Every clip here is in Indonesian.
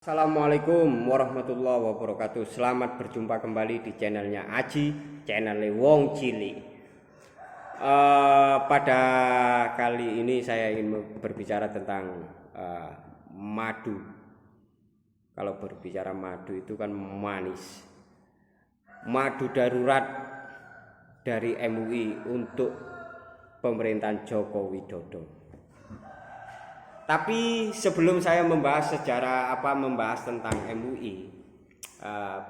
Assalamualaikum warahmatullahi wabarakatuh. Selamat berjumpa kembali di channelnya Aji, channelnya Wong Cilik. Pada kali ini saya ingin berbicara tentang madu. Kalau berbicara madu itu kan manis. Madu darurat dari MUI untuk pemerintahan Joko Widodo. Tapi sebelum saya membahas membahas tentang MUI,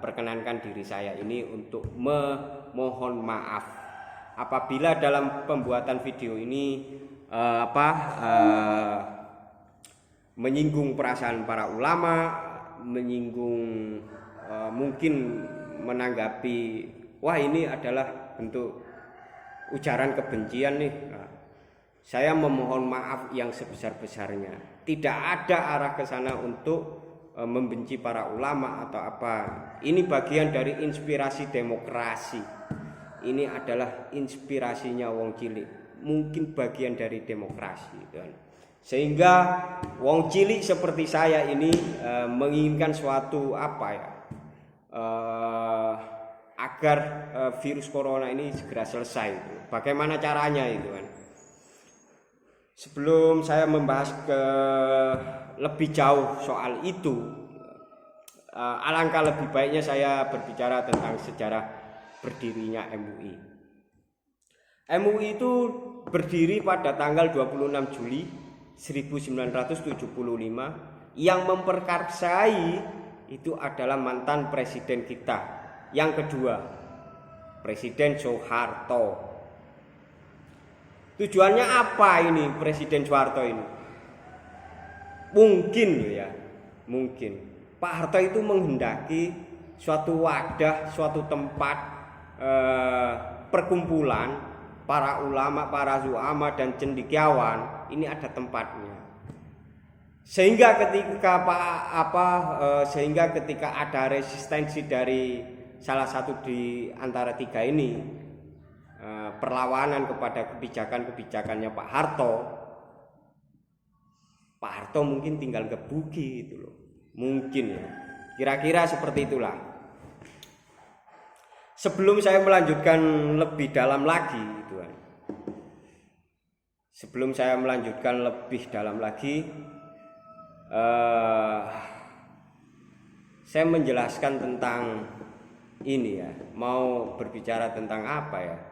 perkenankan diri saya ini untuk memohon maaf apabila dalam pembuatan video ini menyinggung perasaan para ulama, menyinggung mungkin menanggapi wah ini adalah bentuk ujaran kebencian nih. Saya memohon maaf yang sebesar-besarnya. Tidak ada arah ke sana untuk membenci para ulama atau apa. Ini bagian dari inspirasi demokrasi. Ini adalah inspirasinya Wong Cilik. Mungkin bagian dari demokrasi. Sehingga Wong Cilik seperti saya ini menginginkan suatu agar virus corona ini segera selesai. Bagaimana caranya itu kan? Sebelum saya membahas lebih jauh soal itu, alangkah lebih baiknya saya berbicara tentang sejarah berdirinya MUI. MUI itu berdiri pada tanggal 26 Juli 1975. Yang memperkarsai itu adalah mantan presiden kita. Yang kedua, Presiden Soeharto. Tujuannya apa ini Presiden Soeharto ini? Mungkin Pak Harto itu menghendaki suatu wadah, suatu tempat perkumpulan para ulama, para zu'ama dan cendekiawan. Ini ada tempatnya. Sehingga ketika ada resistensi dari salah satu di antara tiga ini, perlawanan kepada kebijakannya Pak Harto mungkin tinggal gebuki gitu loh. Mungkin ya. Kira-kira seperti itulah. Sebelum saya melanjutkan lebih dalam lagi gitu kan. Saya menjelaskan tentang ini ya. Mau berbicara tentang apa ya?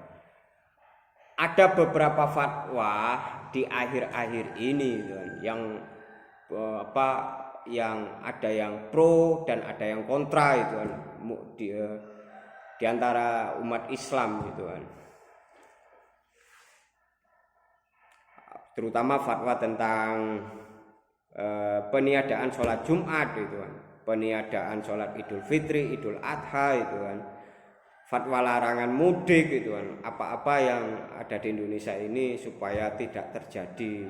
Ada beberapa fatwa di akhir-akhir ini yang ada yang pro dan ada yang kontra itu kan di antara umat Islam gitu kan. Terutama fatwa tentang peniadaan sholat Jumat itu kan, peniadaan sholat Idul Fitri, Idul Adha itu kan. Fatwa larangan mudik gitu kan, apa-apa yang ada di Indonesia ini supaya tidak terjadi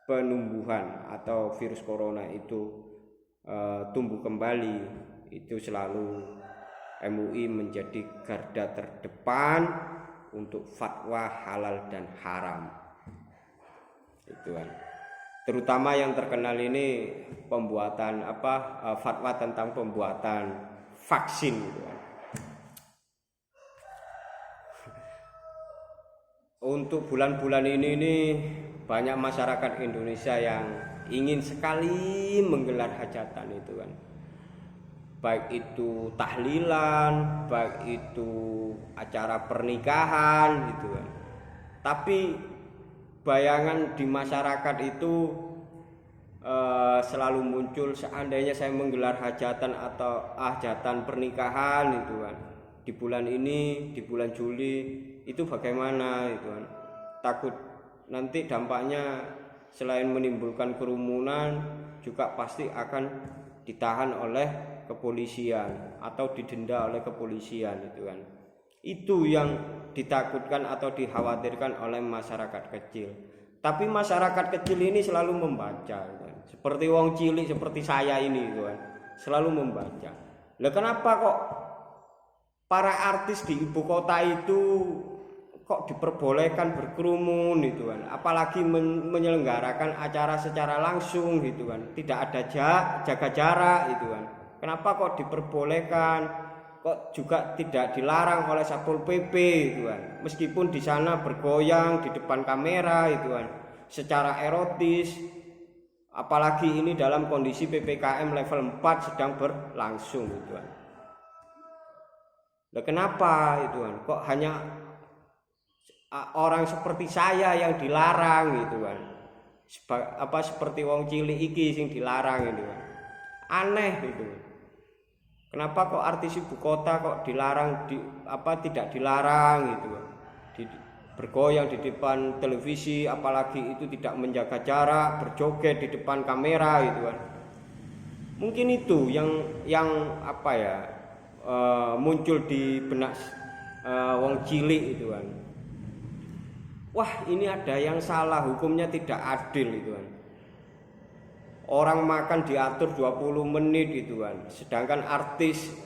penumbuhan atau virus corona itu tumbuh kembali, itu selalu MUI menjadi garda terdepan untuk fatwa halal dan haram itu kan. Terutama yang terkenal ini pembuatan fatwa tentang pembuatan vaksin gitu kan. Untuk bulan-bulan ini banyak masyarakat Indonesia yang ingin sekali menggelar hajatan itu kan. Baik itu tahlilan, baik itu acara pernikahan gitu kan. Tapi bayangan di masyarakat itu selalu muncul, seandainya saya menggelar hajatan atau hajatan pernikahan itu kan di bulan ini, di bulan Juli, itu bagaimana itu kan. Takut nanti dampaknya selain menimbulkan kerumunan juga pasti akan ditahan oleh kepolisian atau didenda oleh kepolisian itu kan. Itu yang ditakutkan atau dikhawatirkan oleh masyarakat kecil. Tapi masyarakat kecil ini selalu membaca kan. Seperti Wong Cilik seperti saya ini itu kan, selalu membaca. Lah kenapa kok para artis di ibu kota itu kok diperbolehkan berkerumun gitu kan, apalagi menyelenggarakan acara secara langsung gitu kan, tidak ada jaga jarak gitu kan. Kenapa kok diperbolehkan, kok juga tidak dilarang oleh Satpol PP gitu kan, meskipun di sana bergoyang di depan kamera gitu kan secara erotis, apalagi ini dalam kondisi PPKM level 4 sedang berlangsung gitu kan. Nah, kenapa itu kan kok hanya orang seperti saya yang dilarang gitu kan, seperti wong cilik iki sing dilarang gitu kan, aneh gitu. Kenapa kok artis ibu kota kok dilarang tidak dilarang gitu kan, bergoyang di depan televisi, apalagi itu tidak menjaga jarak, berjoget di depan kamera gitu kan. Mungkin itu yang muncul di benak wong cilik itu kan. Wah, ini ada yang salah, hukumnya tidak adil itu kan. Orang makan diatur 20 menit gitu kan. Sedangkan artis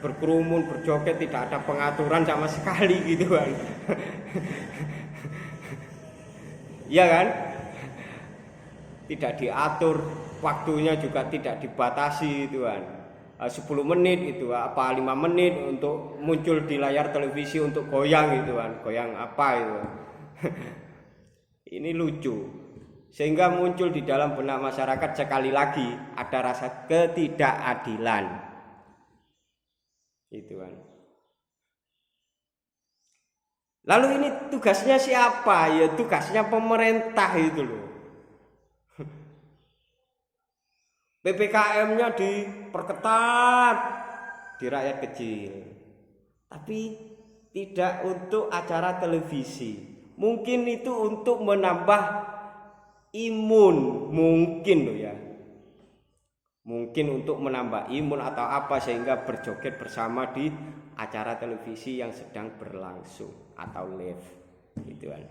berkerumun, berjoget tidak ada pengaturan sama sekali gitu kan. Iya kan? Tidak diatur, waktunya juga tidak dibatasi itu kan. 10 menit itu 5 menit untuk muncul di layar televisi untuk goyang gitu kan, goyang apa itu. Ini lucu, sehingga muncul di dalam benak masyarakat sekali lagi ada rasa ketidakadilan itu kan. Lalu ini tugasnya siapa? Ya tugasnya pemerintah itu loh. PPKM-nya diperketat di rakyat kecil, tapi tidak untuk acara televisi. Mungkin itu untuk menambah imun, mungkin loh ya. Mungkin untuk menambah imun atau apa, sehingga berjoget bersama di acara televisi yang sedang berlangsung atau live gitu kan.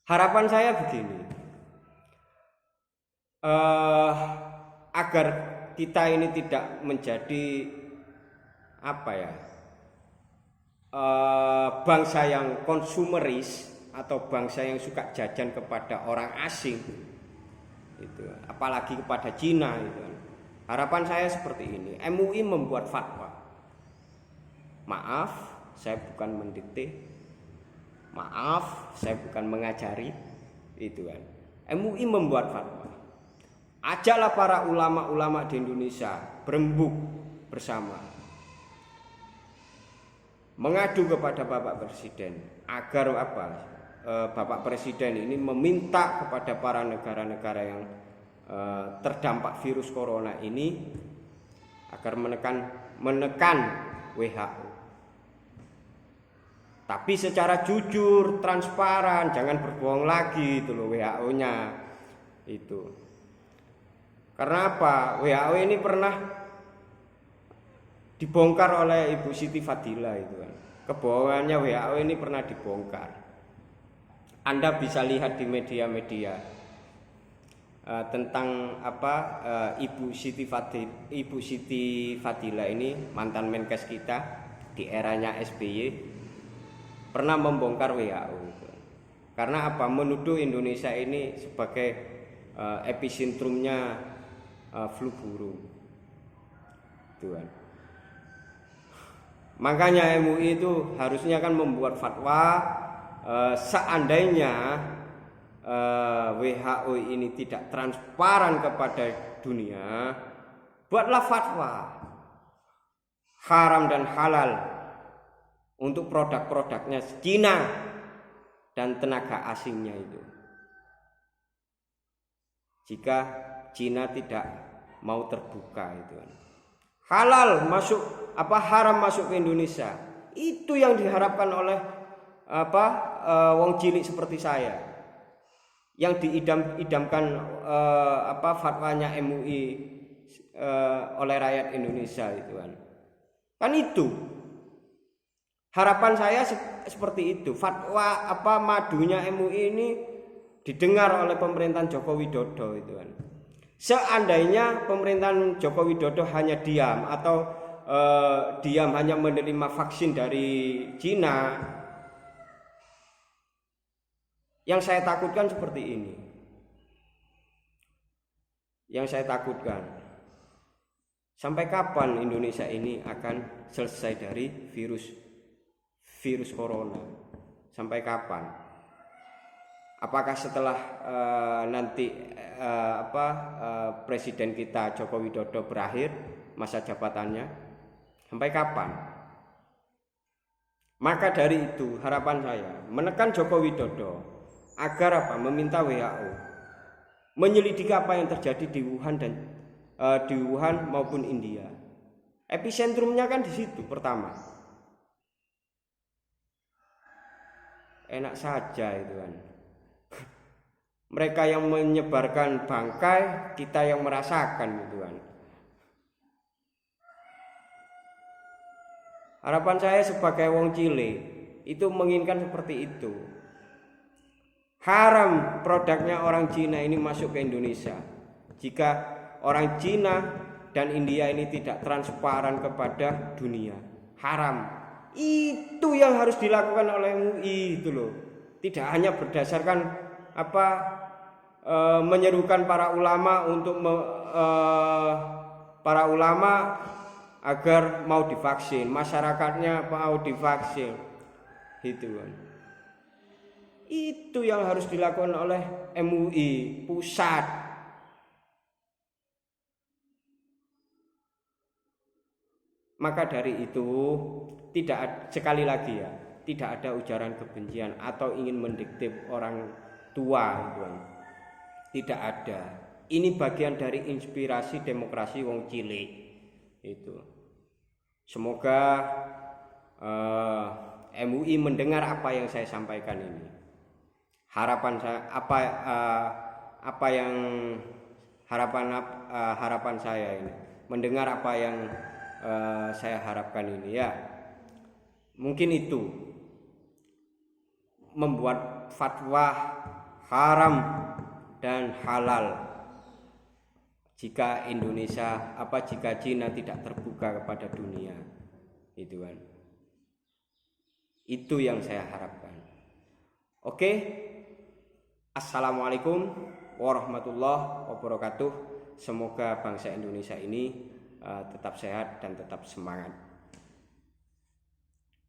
Harapan saya begini, agar kita ini tidak menjadi bangsa yang konsumeris atau bangsa yang suka jajan kepada orang asing itu, apalagi kepada Cina itu. Harapan saya seperti ini, MUI membuat fatwa. Maaf, saya bukan mendikte, maaf, saya bukan mengajari itu kan. MUI membuat fatwa, ajaklah para ulama-ulama di Indonesia berembuk bersama, mengadu kepada Bapak Presiden agar Bapak Presiden ini meminta kepada para negara-negara yang terdampak virus corona ini agar menekan WHO. Tapi secara jujur, transparan, jangan berbohong lagi itu loh WHO-nya itu. Karena apa? WHO ini pernah dibongkar oleh Ibu Siti Fadila itu kan. Kebohongannya WHO ini pernah dibongkar. Anda bisa lihat di media-media tentang Ibu Siti Fadila ini, mantan Menkes kita di eranya SBY, pernah membongkar WHO. Karena apa? Menuduh Indonesia ini sebagai episentrumnya flu burung Tuhan. Makanya MUI itu harusnya kan membuat fatwa, seandainya WHO ini tidak transparan kepada dunia, buatlah fatwa haram dan halal untuk produk-produknya Cina dan tenaga asingnya itu. Jika Cina tidak mau terbuka itu kan, halal masuk haram masuk ke Indonesia. Itu yang diharapkan oleh wong cilik seperti saya, yang diidam-idamkan fatwanya MUI oleh rakyat Indonesia itu kan. Kan itu harapan saya seperti itu. Fatwa madunya MUI ini didengar oleh pemerintahan Joko Widodo itu kan. Seandainya pemerintahan Joko Widodo hanya diam atau diam hanya menerima vaksin dari Cina. Yang saya takutkan seperti ini. Yang saya takutkan, sampai kapan Indonesia ini akan selesai dari virus corona? Sampai kapan? Apakah setelah nanti presiden kita Joko Widodo berakhir masa jabatannya? Sampai kapan? Maka dari itu harapan saya menekan Joko Widodo agar meminta WHO menyelidiki apa yang terjadi di Wuhan dan di Wuhan maupun India. Episentrumnya kan di situ pertama. Enak saja itu kan. Mereka yang menyebarkan bangkai, kita yang merasakan gitu kan. Harapan saya sebagai wong Chile itu menginginkan seperti itu. Haram produknya orang Cina ini masuk ke Indonesia. Jika orang Cina dan India ini tidak transparan kepada dunia, haram. Itu yang harus dilakukan oleh MUI itu loh. Tidak hanya berdasarkan menyerukan para ulama untuk para ulama agar mau divaksin, masyarakatnya mau divaksin, gitu kan. Itu yang harus dilakukan oleh MUI pusat. Maka dari itu sekali lagi ya, tidak ada ujaran kebencian atau ingin mendikte orang tua gitu. Tidak ada. Ini bagian dari inspirasi demokrasi wong Chile itu. Semoga MUI mendengar apa yang saya sampaikan ini. Harapan saya harapan saya ini mendengar apa yang saya harapkan ini ya. Mungkin itu membuat fatwa haram dan halal jika jika Cina tidak terbuka kepada dunia, itu kan. Itu yang saya harapkan. Oke. Assalamualaikum warahmatullahi wabarakatuh. Semoga bangsa Indonesia ini tetap sehat dan tetap semangat.